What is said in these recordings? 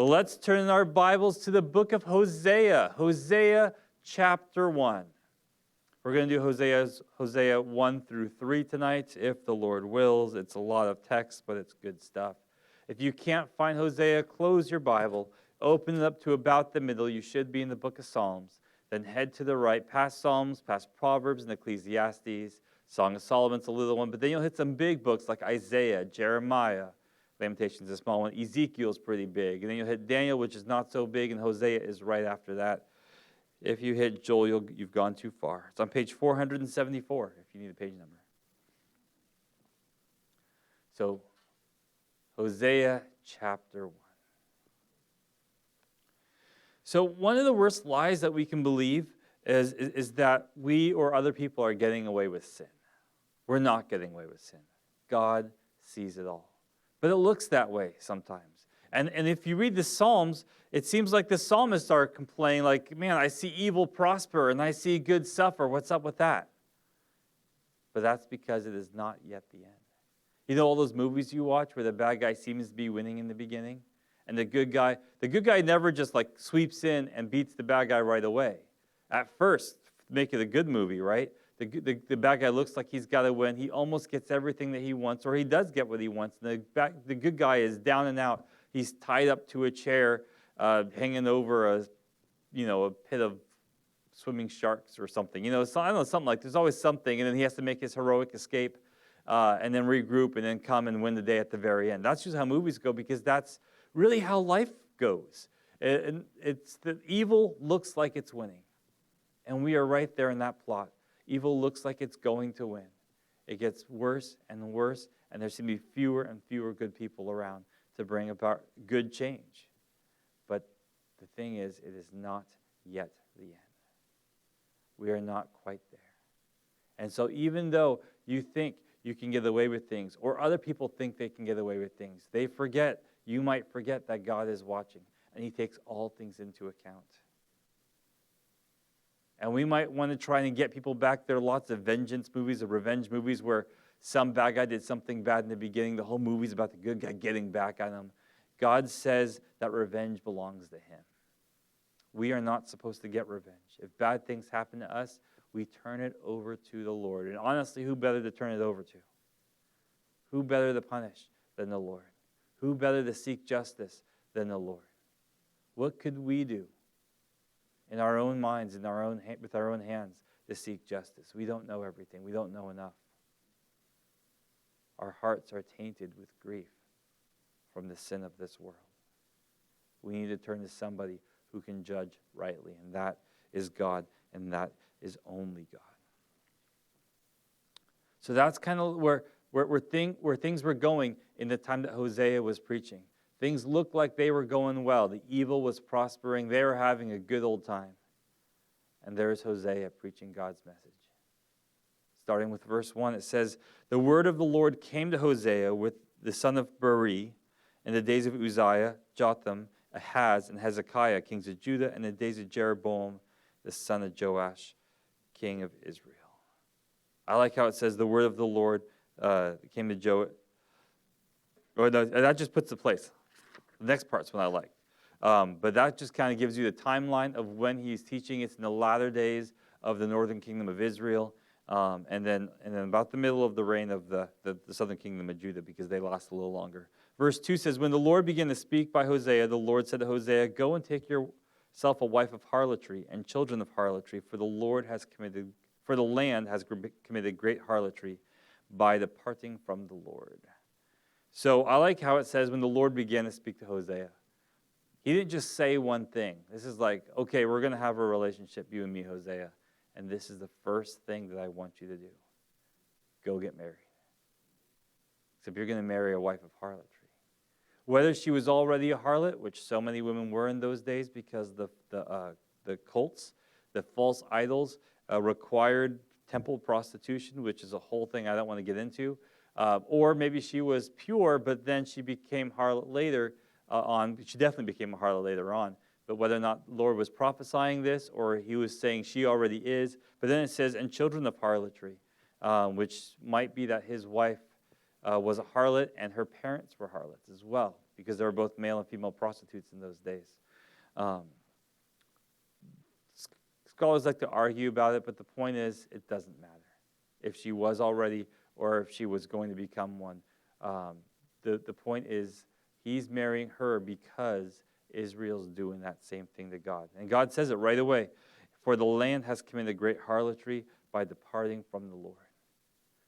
Well, let's turn our Bibles to the book of Hosea. Hosea chapter 1. We're going to do Hosea 1 through 3 tonight, if the Lord wills. It's a lot of text, but it's good stuff. If you can't find Hosea, close your Bible, open it up to about the middle. You should be in the book of Psalms. Then head to the right, past Psalms, past Proverbs and Ecclesiastes. Song of Solomon's a little one, but then you'll hit some big books like Isaiah, Jeremiah. Lamentations is a small one. Ezekiel's pretty big. And then you'll hit Daniel, which is not so big, and Hosea is right after that. If you hit Joel, you've gone too far. It's on page 474, if you need a page number. So, Hosea chapter 1. So one of the worst lies that we can believe is that we or other people are getting away with sin. We're not getting away with sin. God sees it all. But it looks that way sometimes. And if you read the Psalms, it seems like the psalmists are complaining like, man, I see evil prosper and I see good suffer. What's up with that? But that's because it is not yet the end. You know all those movies you watch where the bad guy seems to be winning in the beginning? And the good guy never just like sweeps in and beats the bad guy right away. At first, make it a good movie, right? The bad guy looks like he's got to win. He almost gets everything that he wants, or he does get what he wants. And the good guy is down and out. He's tied up to a chair, hanging over a pit of swimming sharks or something. I don't know, something like. There's always something, and then he has to make his heroic escape, and then regroup, and then come and win the day at the very end. That's just how movies go, because that's really how life goes. And it's that evil looks like it's winning, and we are right there in that plot. Evil looks like it's going to win. It gets worse and worse, and there's going to be fewer and fewer good people around to bring about good change. But the thing is, it is not yet the end. We are not quite there. And so even though you think you can get away with things, or other people think they can get away with things, you might forget that God is watching, and He takes all things into account. And we might want to try and get people back. There are lots of vengeance movies or revenge movies where some bad guy did something bad in the beginning. The whole movie's about the good guy getting back at him. God says that revenge belongs to Him. We are not supposed to get revenge. If bad things happen to us, we turn it over to the Lord. And honestly, who better to turn it over to? Who better to punish than the Lord? Who better to seek justice than the Lord? What could we do in our own minds, with our own hands, to seek justice? We don't know everything. We don't know enough. Our hearts are tainted with grief from the sin of this world. We need to turn to somebody who can judge rightly, and that is God, and that is only God. So that's kind of where things were going in the time that Hosea was preaching. Things looked like they were going well. The evil was prospering. They were having a good old time. And there's Hosea preaching God's message. Starting with verse 1, it says, "The word of the Lord came to Hosea with the son of Beri in the days of Uzziah, Jotham, Ahaz, and Hezekiah, kings of Judah, and the days of Jeroboam, the son of Joash, king of Israel." I like how it says the word of the Lord came to Joe. Or no, that just puts the place. The next part's what I like. But that just kind of gives you the timeline of when he's teaching. It's in the latter days of the northern kingdom of Israel, and then about the middle of the reign of the southern kingdom of Judah, because they last a little longer. Verse 2 says, "When the Lord began to speak by Hosea, the Lord said to Hosea, 'Go and take yourself a wife of harlotry and children of harlotry, for the land has committed great harlotry by departing from the Lord.'" So I like how it says when the Lord began to speak to Hosea. He didn't just say one thing. This is like, okay, we're going to have a relationship, you and me, Hosea. And this is the first thing that I want you to do. Go get married. Except you're going to marry a wife of harlotry. Whether she was already a harlot, which so many women were in those days because the cults, the false idols, required temple prostitution, which is a whole thing I don't want to get into. Or maybe she was pure, but then she became harlot later on. She definitely became a harlot later on. But whether or not the Lord was prophesying this, or He was saying she already is. But then it says, "and children of harlotry," which might be that his wife was a harlot and her parents were harlots as well, because there were both male and female prostitutes in those days. Scholars like to argue about it, but the point is, it doesn't matter if she was already or if she was going to become one. The point is, he's marrying her because Israel's doing that same thing to God. And God says it right away. For the land has committed great harlotry by departing from the Lord.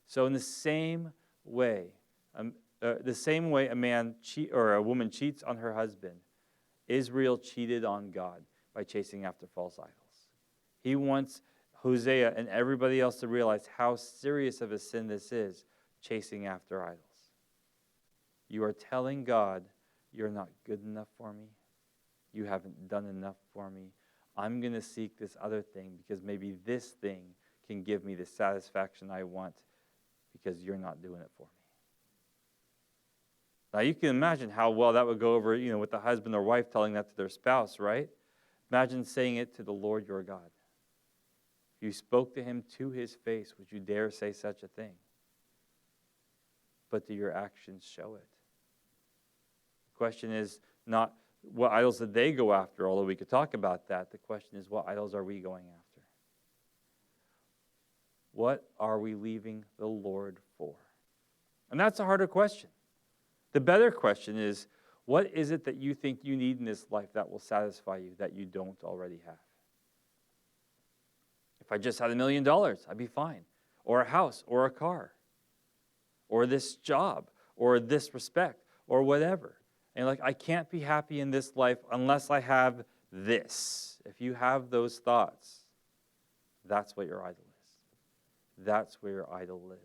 So in the same way a man or a woman cheats on her husband, Israel cheated on God by chasing after false idols. He wants Hosea and everybody else to realize how serious of a sin this is, chasing after idols. You are telling God, you're not good enough for me. You haven't done enough for me. I'm going to seek this other thing because maybe this thing can give me the satisfaction I want because you're not doing it for me. Now you can imagine how well that would go over, with the husband or wife telling that to their spouse, right? Imagine saying it to the Lord your God. If you spoke to him to his face, would you dare say such a thing? But do your actions show it? The question is not what idols did they go after, although we could talk about that. The question is, what idols are we going after? What are we leaving the Lord for? And that's a harder question. The better question is, what is it that you think you need in this life that will satisfy you that you don't already have? If I just had $1 million, I'd be fine. Or a house, or a car, or this job, or this respect, or whatever. And I can't be happy in this life unless I have this. If you have those thoughts, that's what your idol is. That's where your idol lives.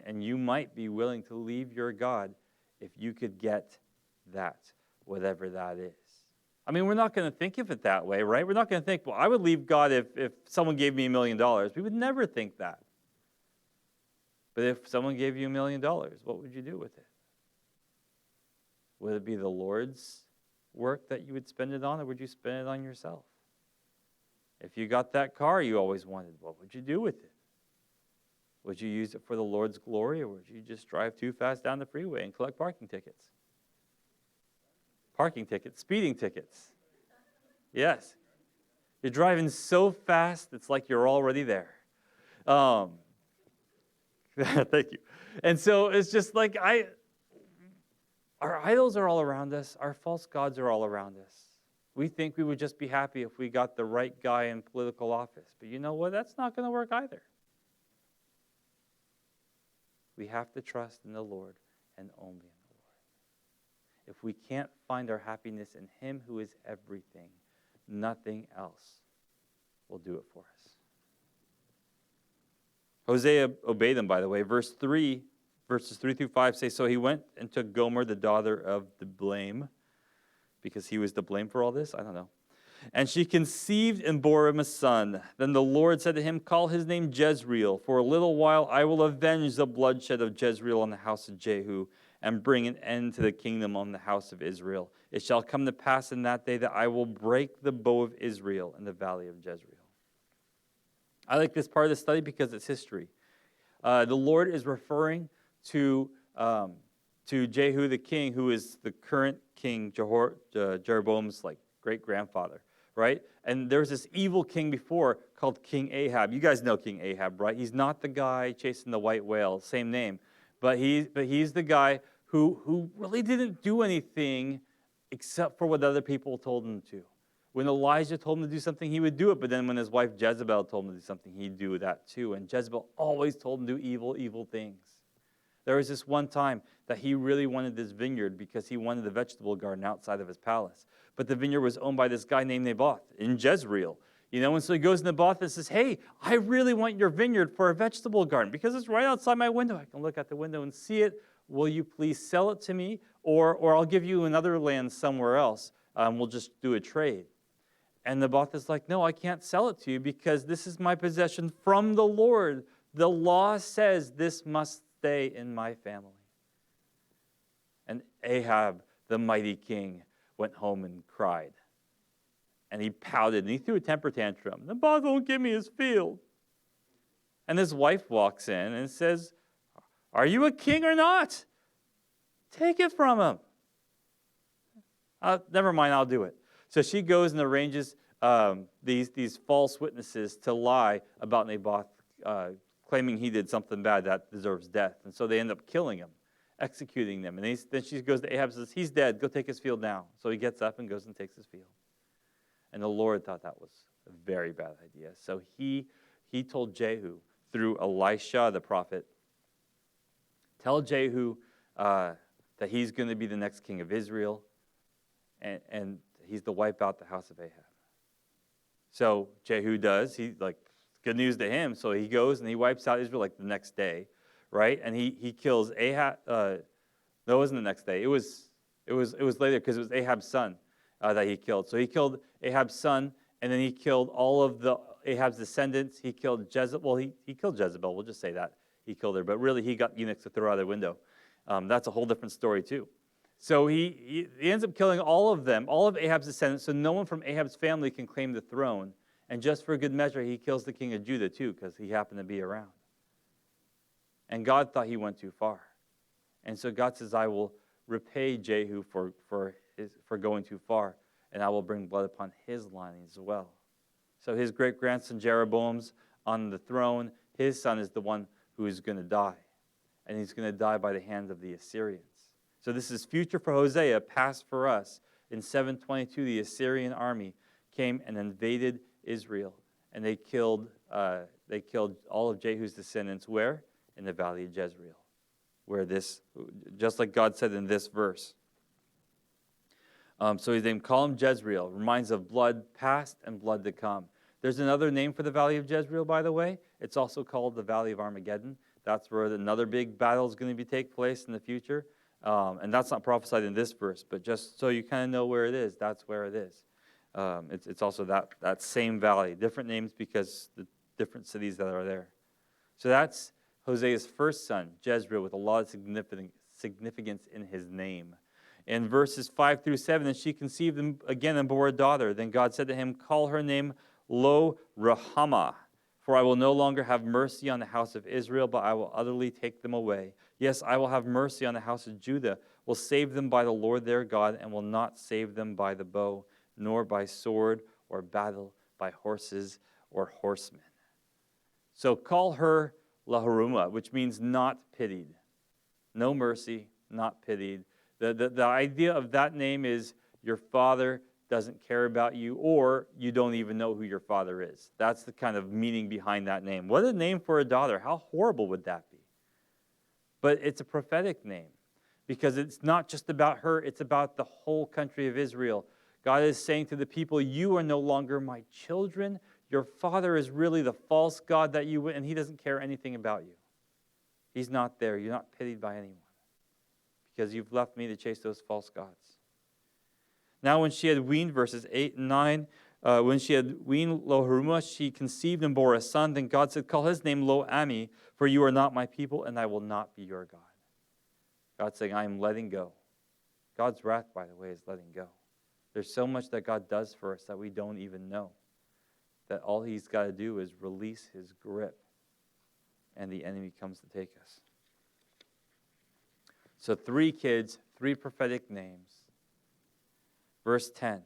And you might be willing to leave your God if you could get that, whatever that is. I mean, we're not going to think of it that way, right? We're not going to think, well, I would leave God if someone gave me $1 million. We would never think that. But if someone gave you $1 million, what would you do with it? Would it be the Lord's work that you would spend it on, or would you spend it on yourself? If you got that car you always wanted, what would you do with it? Would you use it for the Lord's glory, or would you just drive too fast down the freeway and collect parking tickets? Parking tickets, speeding tickets. Yes. You're driving so fast, it's like you're already there. Thank you. And so it's just like our idols are all around us. Our false gods are all around us. We think we would just be happy if we got the right guy in political office. But you know what? That's not going to work either. We have to trust in the Lord and only in the Lord. If we can't find our happiness in Him who is everything, nothing else will do it for us. Hosea obeyed them, by the way. Verses 3 through 5 say, so he went and took Gomer, the daughter of the blame, because he was to blame for all this? I don't know. And she conceived and bore him a son. Then the Lord said to him, call his name Jezreel. For a little while I will avenge the bloodshed of Jezreel on the house of Jehu, and bring an end to the kingdom on the house of Israel. It shall come to pass in that day that I will break the bow of Israel in the valley of Jezreel. I like this part of the study because it's history. The Lord is referring to Jehu the king, who is the current king, Jeroboam's great-grandfather, right? And there was this evil king before called King Ahab. You guys know King Ahab, right? He's not the guy chasing the white whale, same name. But he's the guy who really didn't do anything except for what other people told him to. When Elijah told him to do something, he would do it. But then when his wife Jezebel told him to do something, he'd do that too. And Jezebel always told him to do evil things. There was this one time that he really wanted this vineyard because he wanted a vegetable garden outside of his palace. But the vineyard was owned by this guy named Naboth in Jezreel. And so he goes to Naboth and says, hey, I really want your vineyard for a vegetable garden because it's right outside my window. I can look out the window and see it. Will you please sell it to me? Or I'll give you another land somewhere else. We'll just do a trade. And Naboth is like, no, I can't sell it to you because this is my possession from the Lord. The law says this must stay in my family. And Ahab, the mighty king, went home and cried. And he pouted and he threw a temper tantrum. Naboth won't give me his field. And his wife walks in and says, are you a king or not? Take it from him. Never mind, I'll do it. So she goes and arranges these false witnesses to lie about Naboth, claiming he did something bad that deserves death. And so they end up killing him, executing them. And then she goes to Ahab and says, he's dead, go take his field now. So he gets up and goes and takes his field. And the Lord thought that was a very bad idea. So he told Jehu through Elisha the prophet, tell Jehu that he's going to be the next king of Israel, and he's to wipe out the house of Ahab. So Jehu does. Good news to him. So he goes and he wipes out Israel like the next day, right? And he kills Ahab. No, it wasn't the next day. It was later because it was Ahab's son that he killed. So he killed Ahab's son, and then he killed all of Ahab's descendants. He killed Jezebel. Well, he killed Jezebel. We'll just say that. He killed her. But really, he got eunuchs to throw out the window. That's a whole different story, too. So he ends up killing all of them, all of Ahab's descendants, so no one from Ahab's family can claim the throne. And just for good measure, he kills the king of Judah, too, because he happened to be around. And God thought he went too far. And so God says, I will repay Jehu for going too far, and I will bring blood upon his line as well. So his great-grandson Jeroboam's on the throne. His son is the one who is going to die. And he's going to die by the hand of the Assyrians. So this is future for Hosea, past for us. In 722, the Assyrian army came and invaded Israel. And they killed all of Jehu's descendants. Where? In the valley of Jezreel. Where this, just like God said in this verse. So his name, call him Jezreel, reminds of blood past and blood to come. There's another name for the valley of Jezreel, by the way. It's also called the valley of Armageddon. That's where another big battle is going to take place in the future. And that's not prophesied in this verse, but just so you kind of know where it is, that's where it is. It's also that same valley. Different names because the different cities that are there. So that's Hosea's first son, Jezreel, with a lot of significance in his name. In verses 5 through 7, and she conceived him again and bore a daughter. Then God said to him, call her name Lo-Ruhamah, for I will no longer have mercy on the house of Israel, but I will utterly take them away. Yes, I will have mercy on the house of Judah, will save them by the Lord their God, and will not save them by the bow, nor by sword or battle, by horses or horsemen. So call her Lo-Ruhamah, which means not pitied. No mercy, not pitied. The idea of that name is your father doesn't care about you, or you don't even know who your father is. That's the kind of meaning behind that name. What a name for a daughter. How horrible would that be? But it's a prophetic name because it's not just about her, it's about the whole country of Israel. God is saying to the people, you are no longer my children. Your father is really the false god that you, and he doesn't care anything about you. He's not there. You're not pitied by anyone because you've left me to chase those false gods. Now when she had weaned, verses 8 and 9, when she had weaned Lo-Ruhamah, she conceived and bore a son. Then God said, call his name Lo-Ami, for you are not my people, and I will not be your God. God's saying, I am letting go. God's wrath, by the way, is letting go. There's so much that God does for us that we don't even know. That all he's got to do is release his grip, and the enemy comes to take us. So 3 kids, 3 prophetic names. Verse 10,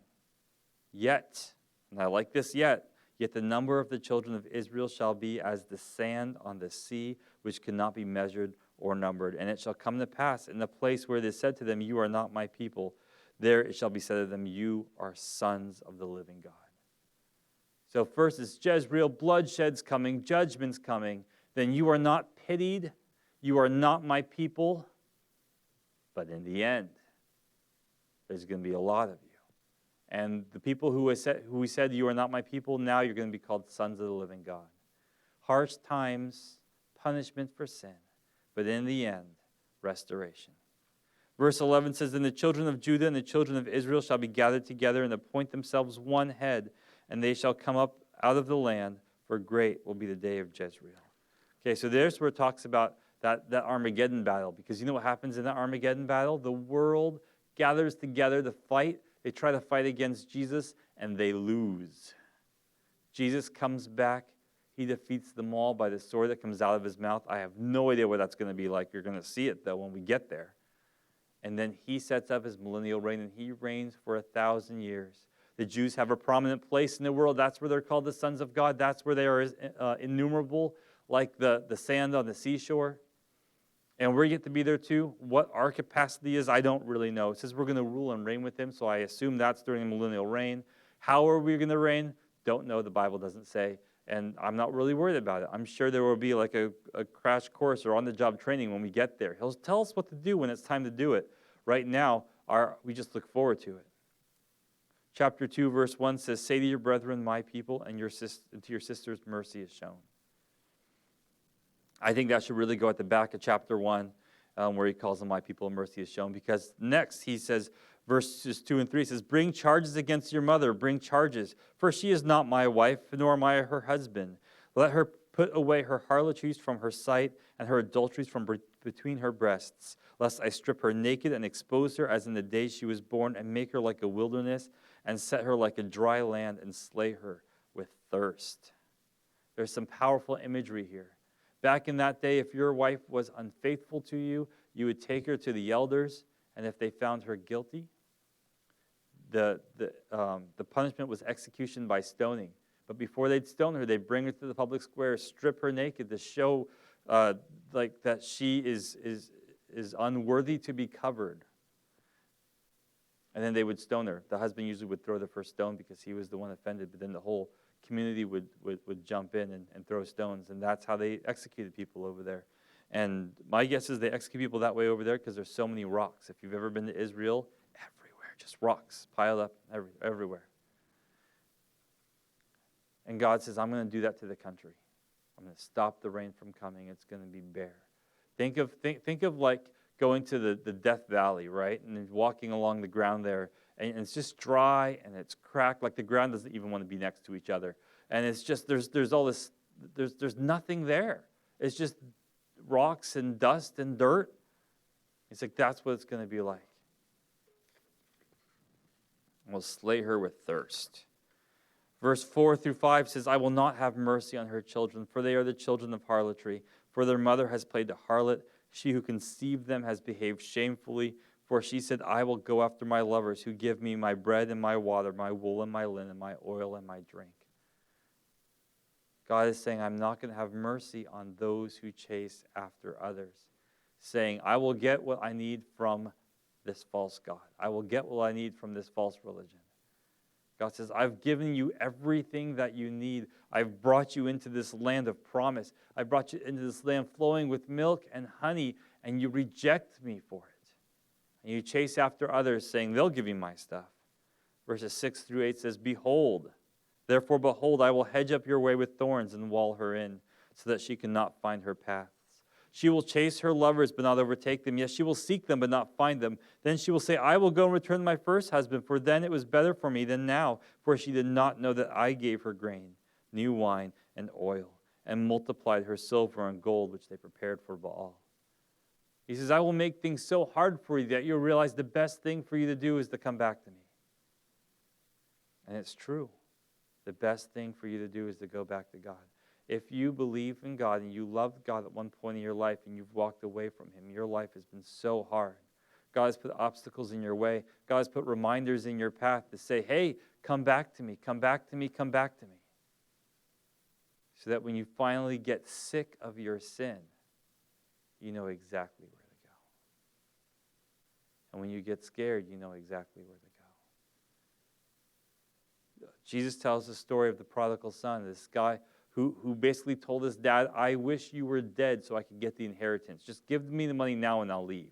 yet, and I like this yet the number of the children of Israel shall be as the sand on the sea, which cannot be measured or numbered. And it shall come to pass in the place where it is said to them, you are not my people, there it shall be said to them, you are sons of the living God. So first is Jezreel, bloodshed's coming, judgment's coming. Then you are not pitied, you are not my people. But in the end, there's going to be a lot of you. And the people who we said you are not my people, now you're going to be called sons of the living God. Harsh times, punishment for sin, but in the end, restoration. Verse 11 says, then the children of Judah and the children of Israel shall be gathered together and appoint themselves one head, and they shall come up out of the land, for great will be the day of Jezreel. Okay, so there's where it talks about that Armageddon battle, because you know what happens in that Armageddon battle? The world gathers together to fight. They try to fight against Jesus, and they lose. Jesus comes back. He defeats them all by the sword that comes out of his mouth. I have no idea what that's going to be like. You're going to see it, though, when we get there. And then he sets up his millennial reign, and he reigns for 1,000 years. The Jews have a prominent place in the world. That's where they're called the sons of God. That's where they are innumerable, like the sand on the seashore. And we get to be there too. What our capacity is, I don't really know. It says we're going to rule and reign with him, so I assume that's during the millennial reign. How are we going to reign? Don't know. The Bible doesn't say. And I'm not really worried about it. I'm sure there will be like a crash course or on-the-job training when we get there. He'll tell us what to do when it's time to do it. Right now, we just look forward to it. Chapter 2, verse 1 says, "Say to your brethren, my people, and to your sisters, mercy is shown." I think that should really go at the back of chapter 1, where he calls them my people, and mercy is shown. Because next he says, verses 2 and 3 says, "Bring charges against your mother, bring charges. For she is not my wife, nor am I her husband. Let her put away her harlotries from her sight, and her adulteries from between her breasts, lest I strip her naked and expose her as in the day she was born, and make her like a wilderness, and set her like a dry land, and slay her with thirst." There's some powerful imagery here. Back in that day, if your wife was unfaithful to you, you would take her to the elders, and if they found her guilty, the punishment was execution by stoning. But before they'd stone her, they'd bring her to the public square, strip her naked to show like that she is unworthy to be covered. And then they would stone her. The husband usually would throw the first stone because he was the one offended, but then the whole community would jump in and throw stones, and that's how they executed people over there. And my guess is they execute people that way over there because there's so many rocks. If you've ever been to Israel, everywhere, just rocks piled up everywhere. And God says, I'm going to do that to the country. I'm going to stop the rain from coming. It's going to be bare. Think of like going to the Death Valley, right? And walking along the ground there, and it's just dry and it's cracked, like the ground doesn't even want to be next to each other. And it's just there's all this there's nothing there. It's just rocks and dust and dirt. It's like that's what it's going to be like. We'll slay her with thirst. Verse 4 through 5 says, "I will not have mercy on her children, for they are the children of harlotry. For their mother has played the harlot. She who conceived them has behaved shamefully. For she said, I will go after my lovers who give me my bread and my water, my wool and my linen, my oil and my drink." God is saying, I'm not going to have mercy on those who chase after others. Saying, I will get what I need from this false God. I will get what I need from this false religion. God says, I've given you everything that you need. I've brought you into this land of promise. I brought you into this land flowing with milk and honey, and you reject me for it. And you chase after others, saying, they'll give you my stuff. Verses 6 through 8 says, Therefore, behold, I will hedge up your way with thorns and wall her in, so that she cannot find her paths. She will chase her lovers, but not overtake them. Yes, she will seek them, but not find them. Then she will say, I will go and return to my first husband, for then it was better for me than now, for she did not know that I gave her grain, new wine, and oil, and multiplied her silver and gold, which they prepared for Baal. He says, I will make things so hard for you that you'll realize the best thing for you to do is to come back to me. And it's true. The best thing for you to do is to go back to God. If you believe in God and you loved God at one point in your life and you've walked away from Him, your life has been so hard. God has put obstacles in your way. God has put reminders in your path to say, hey, come back to me, come back to me, come back to me. So that when you finally get sick of your sin, you know exactly where to go. And when you get scared, you know exactly where to go. Jesus tells the story of the prodigal son, this guy who basically told his dad, I wish you were dead so I could get the inheritance. Just give me the money now and I'll leave.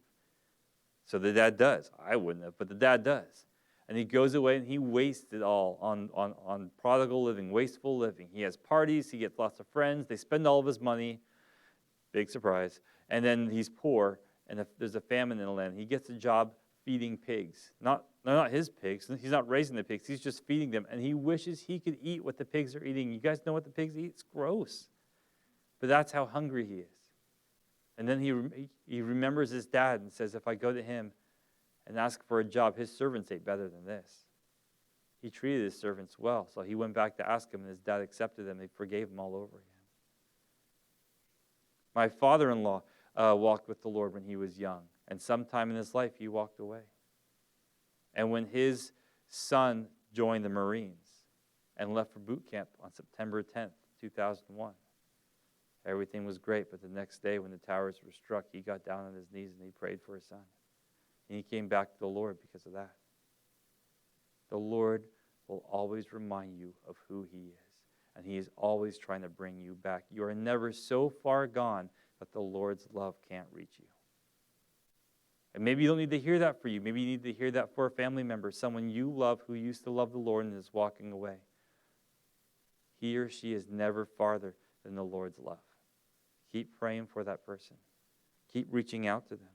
So the dad does. I wouldn't have, but the dad does. And he goes away and he wastes it all on prodigal living, wasteful living. He has parties, he gets lots of friends, they spend all of his money. Big surprise. And then he's poor, and if there's a famine in the land, he gets a job feeding pigs. Not his pigs. He's not raising the pigs. He's just feeding them. And he wishes he could eat what the pigs are eating. You guys know what the pigs eat? It's gross. But that's how hungry he is. And then he remembers his dad and says, if I go to him and ask for a job, his servants ate better than this. He treated his servants well. So he went back to ask him, and his dad accepted them. They forgave him all over again. My father-in-law walked with the Lord when he was young. And sometime in his life, he walked away. And when his son joined the Marines and left for boot camp on September 10th, 2001, everything was great. But the next day when the towers were struck, he got down on his knees and he prayed for his son. And he came back to the Lord because of that. The Lord will always remind you of who he is. And he is always trying to bring you back. You are never so far gone that the Lord's love can't reach you. And maybe you don't need to hear that for you. Maybe you need to hear that for a family member, someone you love who used to love the Lord and is walking away. He or she is never farther than the Lord's love. Keep praying for that person. Keep reaching out to them.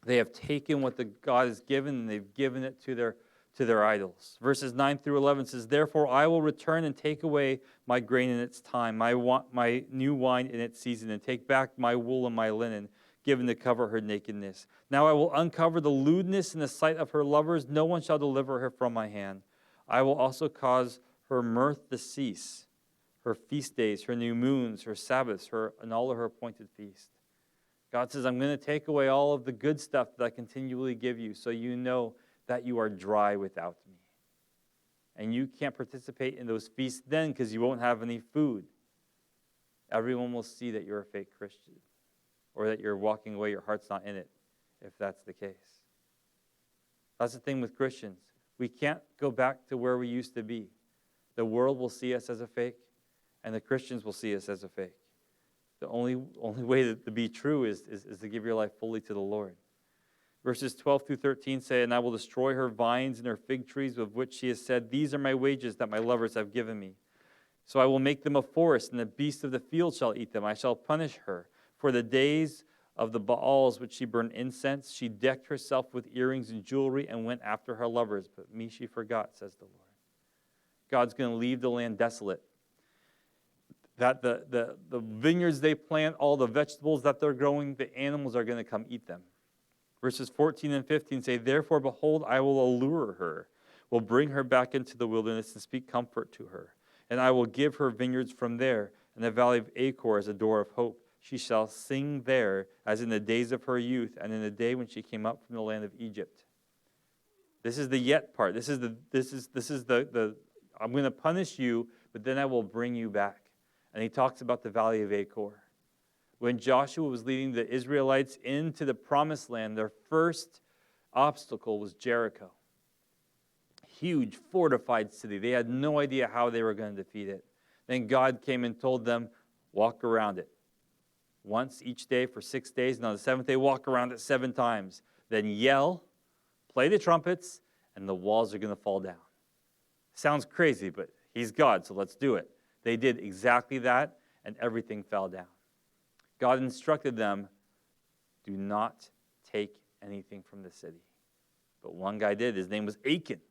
They have taken what God has given and they've given it to their idols. Verses 9 through 11 says, "Therefore I will return and take away my grain in its time, my new wine in its season, and take back my wool and my linen, given to cover her nakedness. Now I will uncover the lewdness in the sight of her lovers. No one shall deliver her from my hand. I will also cause her mirth to cease, her feast days, her new moons, her Sabbaths, and all of her appointed feasts." God says, I'm going to take away all of the good stuff that I continually give you so you know that you are dry without me. And you can't participate in those feasts then because you won't have any food. Everyone will see that you're a fake Christian or that you're walking away, your heart's not in it, if that's the case. That's the thing with Christians. We can't go back to where we used to be. The world will see us as a fake, and the Christians will see us as a fake. The only way to be true is to give your life fully to the Lord. Verses 12 through 13 say, "And I will destroy her vines and her fig trees, of which she has said, 'These are my wages that my lovers have given me.' So I will make them a forest, and the beasts of the field shall eat them. I shall punish her for the days of the Baals which she burned incense. She decked herself with earrings and jewelry and went after her lovers, but me she forgot, says the Lord." God's going to leave the land desolate. That the vineyards they plant, all the vegetables that they're growing, the animals are going to come eat them. Verses 14 and 15 say, "Therefore, behold, I will allure her, will bring her back into the wilderness and speak comfort to her. And I will give her vineyards from there, and the valley of Achor as a door of hope. She shall sing there as in the days of her youth, and in the day when she came up from the land of Egypt." This is the yet part. This is the I'm going to punish you, but then I will bring you back. And he talks about the valley of Achor. When Joshua was leading the Israelites into the promised land, their first obstacle was Jericho. Huge, fortified city. They had no idea how they were going to defeat it. Then God came and told them, walk around it. Once each day for 6 days, and on the seventh day, walk around it 7 times. Then yell, play the trumpets, and the walls are going to fall down. Sounds crazy, but he's God, so let's do it. They did exactly that, and everything fell down. God instructed them, do not take anything from the city. But one guy did. His name was Achan,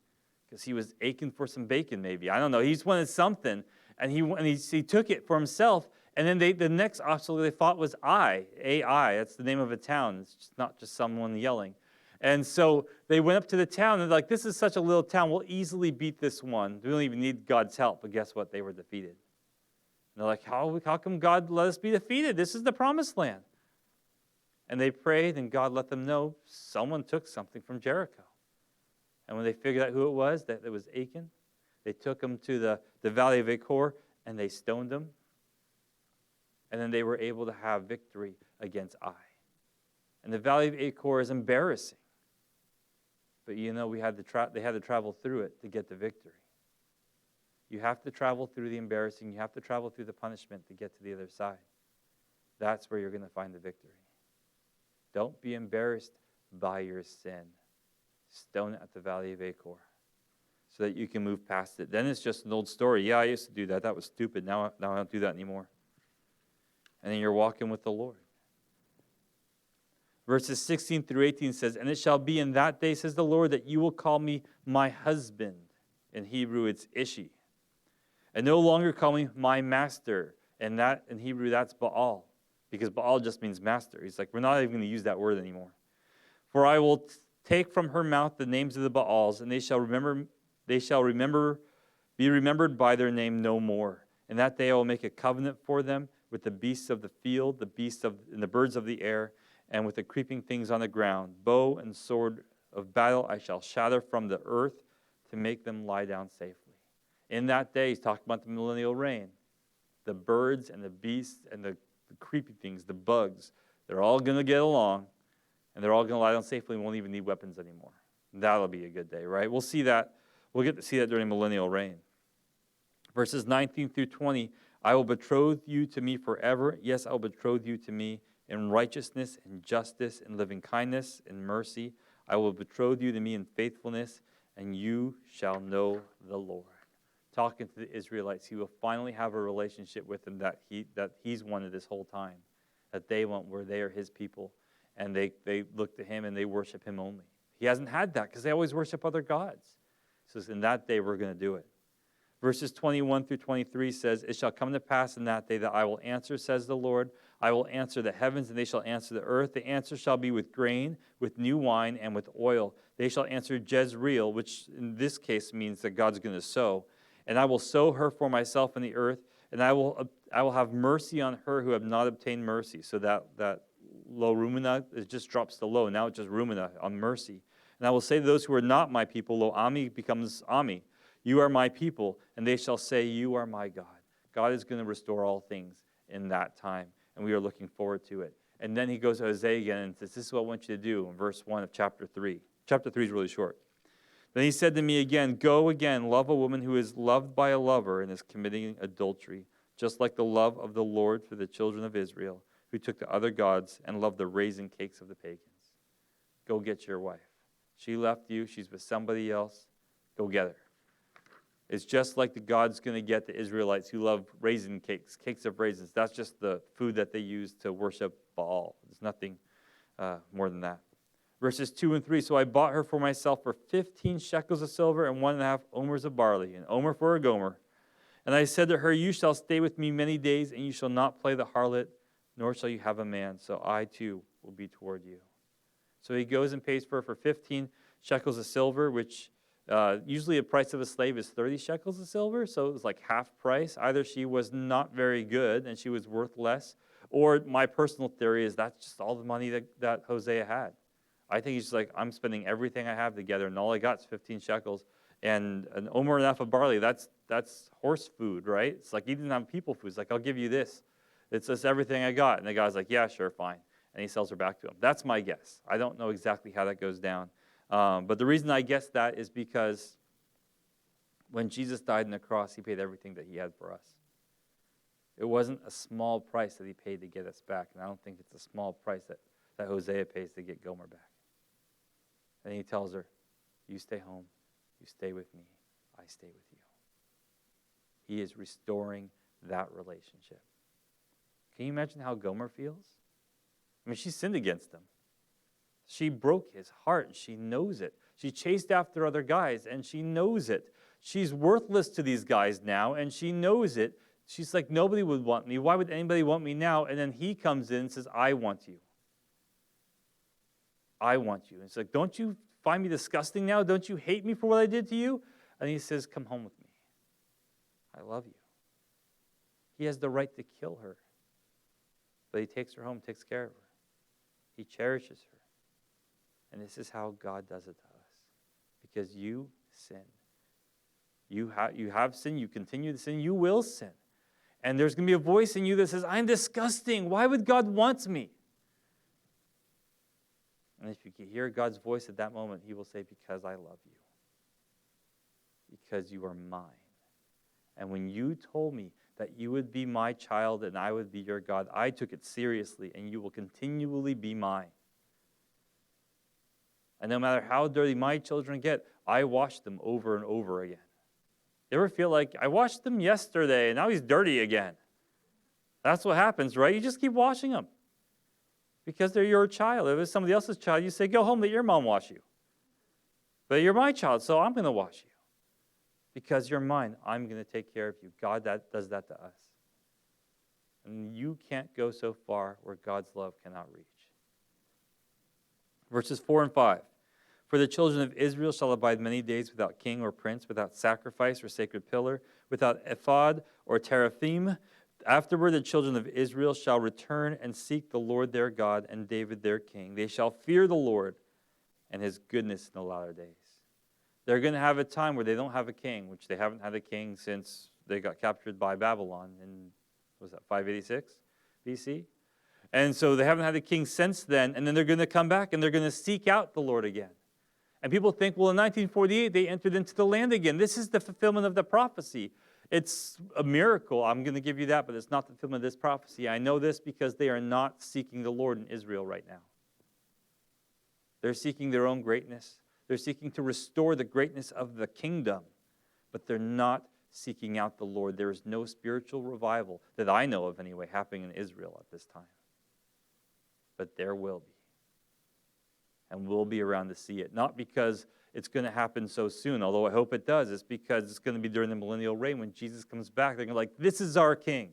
because he was aching for some bacon, maybe. I don't know. He just wanted something, and he took it for himself. And then the next obstacle they fought was Ai. A-I. That's the name of a town. It's just not just someone yelling. And so they went up to the town, and they're like, this is such a little town. We'll easily beat this one. We don't even need God's help. But guess what? They were defeated. And they're like, how come God let us be defeated? This is the promised land. And they prayed, and God let them know someone took something from Jericho. And when they figured out who it was, that it was Achan, they took him to the valley of Achor, and they stoned him. And then they were able to have victory against Ai. And the valley of Achor is embarrassing. But you know, they had to travel through it to get the victory. You have to travel through the embarrassing. You have to travel through the punishment to get to the other side. That's where you're going to find the victory. Don't be embarrassed by your sin. Stone it at the valley of Achor so that you can move past it. Then it's just an old story. Yeah, I used to do that. That was stupid. Now I don't do that anymore. And then you're walking with the Lord. Verses 16 through 18 says, "And it shall be in that day, says the Lord, that you will call me my husband." In Hebrew, it's Ishi. "And no longer call me my master." And that in Hebrew, that's Baal. Because Baal just means master. He's like, we're not even going to use that word anymore. "For I will take from her mouth the names of the Baals, and they shall be remembered by their name no more. And that day I will make a covenant for them with the beasts of the field, and the birds of the air, and with the creeping things on the ground. Bow and sword of battle I shall shatter from the earth to make them lie down safely. In that day, he's talking about the millennial reign. The birds and the beasts and the creepy things, the bugs, they're all going to get along, and they're all going to lie down safely and won't even need weapons anymore. That'll be a good day, right? We'll see that. We'll get to see that during millennial reign. Verses 19 through 20, I will betroth you to me forever. Yes, I will betroth you to me in righteousness and justice and loving kindness and mercy. I will betroth you to me in faithfulness, and you shall know the Lord. Talking to the Israelites, he will finally have a relationship with them that he's wanted this whole time, that they want, where they are his people, and they look to him and they worship him only. He hasn't had that because they always worship other gods. He says, in that day we're going to do it. Verses 21 through 23 says, it shall come to pass in that day that I will answer, says the Lord. I will answer the heavens, and they shall answer the earth. The answer shall be with grain, with new wine, and with oil. They shall answer Jezreel, which in this case means that God's going to sow. And I will sow her for myself in the earth, and I will have mercy on her who have not obtained mercy. So that low rumina, it just drops to low. Now it's just rumina on mercy. And I will say to those who are not my people, lo ami becomes ami. You are my people, and they shall say, you are my God. God is going to restore all things in that time, and we are looking forward to it. And then he goes to Hosea again and says, this is what I want you to do in verse 1 of chapter 3. Chapter 3 is really short. Then he said to me again, go again, love a woman who is loved by a lover and is committing adultery, just like the love of the Lord for the children of Israel, who took to other gods and loved the raisin cakes of the pagans. Go get your wife. She left you. She's with somebody else. Go get her. It's just like the God's going to get the Israelites who love raisin cakes, cakes of raisins. That's just the food that they use to worship Baal. There's nothing more than that. Verses 2 and 3, so I bought her for myself for 15 shekels of silver and 1.5 omers of barley, an omer for a gomer. And I said to her, you shall stay with me many days, and you shall not play the harlot, nor shall you have a man. So I too will be toward you. So he goes and pays for her for 15 shekels of silver, which usually the price of a slave is 30 shekels of silver, so it was like half price. Either she was not very good and she was worth less, or my personal theory is that's just all the money that Hosea had. I think he's just like, I'm spending everything I have together, and all I got is 15 shekels. And an omer and a half of barley, that's horse food, right? It's like he didn't have people food. It's like, I'll give you this. It's just everything I got. And the guy's like, yeah, sure, fine. And he sells her back to him. That's my guess. I don't know exactly how that goes down. But the reason I guess that is because when Jesus died on the cross, he paid everything that he had for us. It wasn't a small price that he paid to get us back. And I don't think it's a small price that Hosea pays to get Gomer back. And he tells her, you stay home, you stay with me, I stay with you. He is restoring that relationship. Can you imagine how Gomer feels? I mean, she sinned against him. She broke his heart, and she knows it. She chased after other guys, and she knows it. She's worthless to these guys now, and she knows it. She's like, nobody would want me. Why would anybody want me now? And then he comes in and says, I want you. I want you. And it's like, don't you find me disgusting now? Don't you hate me for what I did to you? And he says, come home with me. I love you. He has the right to kill her. But he takes her home, takes care of her. He cherishes her. And this is how God does it to us. Because you sin. You have sin, you continue to sin, you will sin. And there's going to be a voice in you that says, I'm disgusting. Why would God want me? And if you can hear God's voice at that moment, he will say, because I love you. Because you are mine. And when you told me that you would be my child and I would be your God, I took it seriously, and you will continually be mine. And no matter how dirty my children get, I wash them over and over again. You ever feel like, I washed them yesterday, and now he's dirty again? That's what happens, right? You just keep washing them. Because they're your child. If it's somebody else's child, you say, go home, let your mom wash you. But you're my child, so I'm going to wash you. Because you're mine, I'm going to take care of you. God does that to us. And you can't go so far where God's love cannot reach. Verses 4 and 5. For the children of Israel shall abide many days without king or prince, without sacrifice or sacred pillar, without ephod or teraphim. Afterward, the children of Israel shall return and seek the Lord their God and David their king. They shall fear the Lord and his goodness in the latter days. They're going to have a time where they don't have a king, which they haven't had a king since they got captured by Babylon in, what was that, 586 BC? And so they haven't had a king since then, and then they're going to come back and they're going to seek out the Lord again. And people think, well, in 1948, they entered into the land again. This is the fulfillment of the prophecy. It's a miracle. I'm going to give you that, but it's not the fulfillment of this prophecy. I know this because they are not seeking the Lord in Israel right now. They're seeking their own greatness. They're seeking to restore the greatness of the kingdom, but they're not seeking out the Lord. There is no spiritual revival that I know of anyway happening in Israel at this time. But there will be. And we'll be around to see it. Not because it's going to happen so soon, although I hope it does. It's because it's going to be during the millennial reign when Jesus comes back. They're going to be like, this is our king.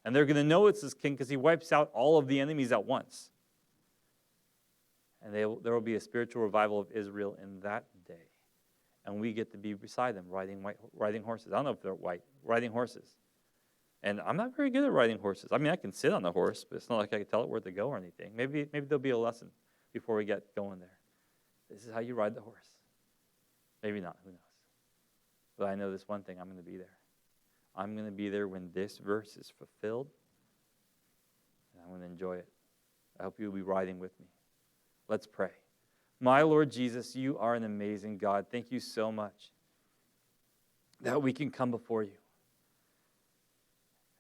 And they're going to know it's his king because he wipes out all of the enemies at once. And there will be a spiritual revival of Israel in that day. And we get to be beside them riding horses. I don't know if they're white, riding horses. And I'm not very good at riding horses. I mean, I can sit on the horse, but it's not like I can tell it where to go or anything. Maybe there'll be a lesson before we get going there. This is how you ride the horse. Maybe not, who knows. But I know this one thing, I'm going to be there. I'm going to be there when this verse is fulfilled, and I'm going to enjoy it. I hope you'll be riding with me. Let's pray. My Lord Jesus, you are an amazing God. Thank you so much that we can come before you.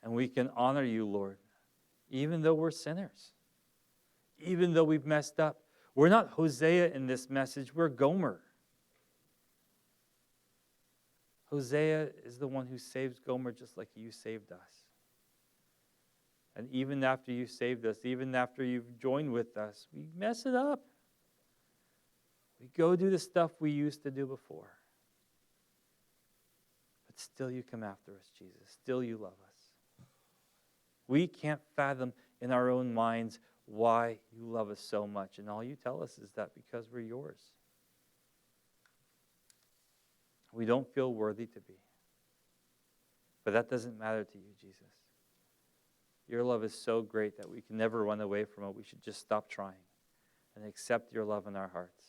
And we can honor you, Lord, even though we're sinners. Even though we've messed up. We're not Hosea in this message, we're Gomer. Hosea is the one who saves Gomer just like you saved us. And even after you saved us, even after you've joined with us, we mess it up. We go do the stuff we used to do before. But still you come after us, Jesus. Still you love us. We can't fathom in our own minds why you love us so much. And all you tell us is that because we're yours. We don't feel worthy to be. But that doesn't matter to you, Jesus. Your love is so great that we can never run away from it. We should just stop trying and accept your love in our hearts.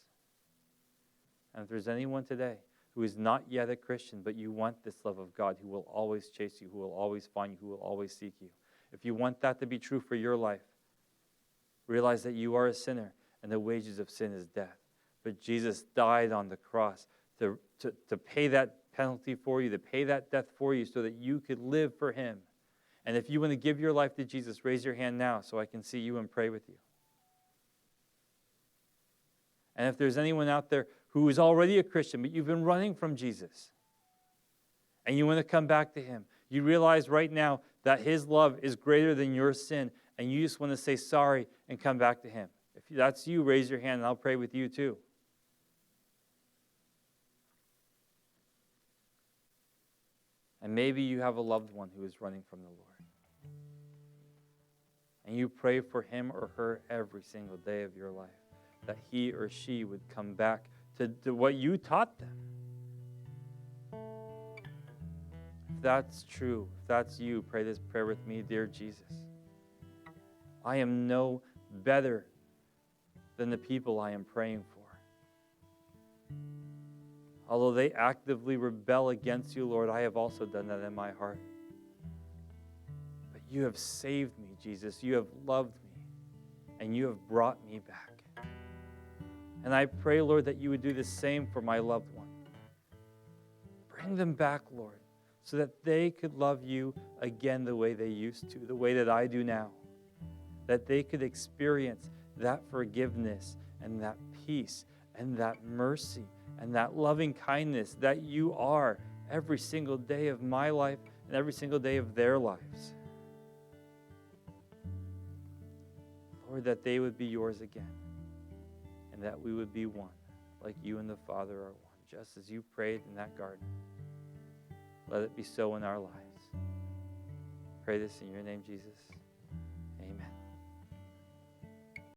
And if there's anyone today who is not yet a Christian, but you want this love of God, who will always chase you, who will always find you, who will always seek you, if you want that to be true for your life, realize that you are a sinner and the wages of sin is death. But Jesus died on the cross to pay that penalty for you, to pay that death for you so that you could live for him. And if you want to give your life to Jesus, raise your hand now so I can see you and pray with you. And if there's anyone out there who is already a Christian, but you've been running from Jesus, and you want to come back to him, you realize right now that his love is greater than your sin, and you just want to say sorry and come back to him. If that's you, raise your hand, and I'll pray with you too. And maybe you have a loved one who is running from the Lord. And you pray for him or her every single day of your life, that he or she would come back to what you taught them. If that's true, if that's you, pray this prayer with me. Dear Jesus, I am no better than the people I am praying for. Although they actively rebel against you, Lord, I have also done that in my heart. But you have saved me, Jesus. You have loved me, and you have brought me back. And I pray, Lord, that you would do the same for my loved one. Bring them back, Lord, so that they could love you again the way they used to, the way that I do now. That they could experience that forgiveness and that peace and that mercy and that loving kindness that you are every single day of my life and every single day of their lives. Lord, that they would be yours again and that we would be one, like you and the Father are one, just as you prayed in that garden. Let it be so in our lives. Pray this in your name, Jesus.